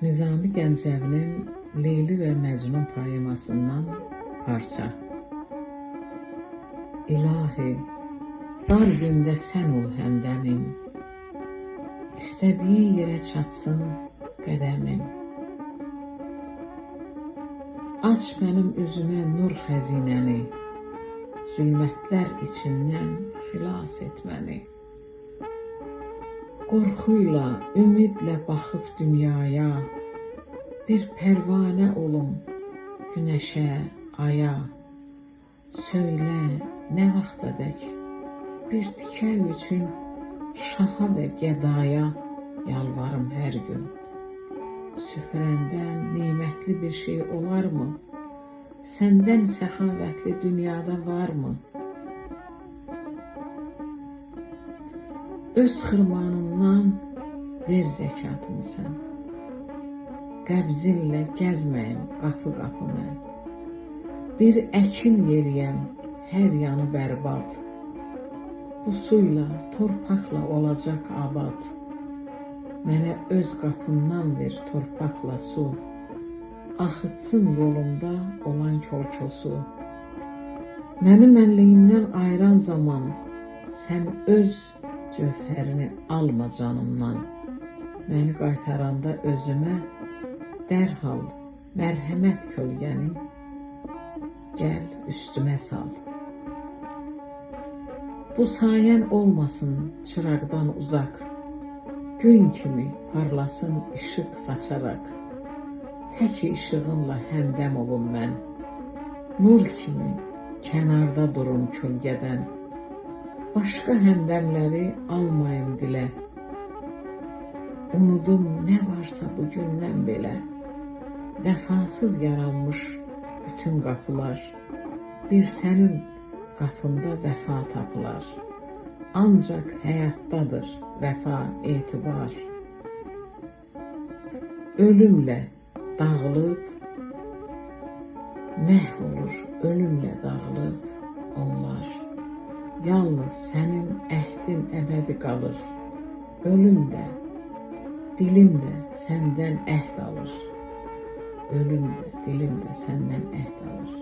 Nizami Gəncəvinin Leyli və Məcnun poemasından parça. İlahi, dar gündə sən ol həmdəmim, İstədiyin yerə çatsın qədəmim. Aç mənim üzümə nur xəzinəni, zülmətlər içindən xilas et məni. Qorxuyla, ümidlə baxıb dünyaya, bir pərvanə olum günəşə, aya. Söylə, nə vaxtadək bir tikə üçün şaha və gədaya yalvarım hər gün. Süfrəndən nimətli bir şey olarmı? Səndən səxavətli dünyada varmı? Öz xırmanından ver zəkatını sən, qəbzinlə gəzməyim qapı qapı mən. Bir əkin yeriyəm, hər yanı bərbad, bu suyla, torpaqla olacaq abad. Mənə öz qapından ver torpaqla su, axıtsın yolumda olan kolkosu. Məni mənliyimdən ayıran zaman, sən öz cövhərini alma canımdan. Məni qaytaranda özümə, dərhal mərhəmət kölgəni gəl üstümə sal. Bu sayən olmasın çıraqdan uzaq, gün kimi parlasın işıq saçaraq. Tək işığınla həmdəm olum mən, nur kimi kənarda durum kölgədən. Başqa həmdəmləri almayım dilə, unudum nə varsa bugündən belə. Vəfasız yaranmış bütün qapılar, bir sənin qapında vəfa tapılar. Ancaq həyatdadır vəfa, etibar. Ölümlə dağılıb, məhv olur ölümlə dağılıb onlar. Yalnız sənin əhdin əbədi qalır. Ölüm də, dilim də səndən əhd alır. Ölüm də, dilim də səndən əhd alır.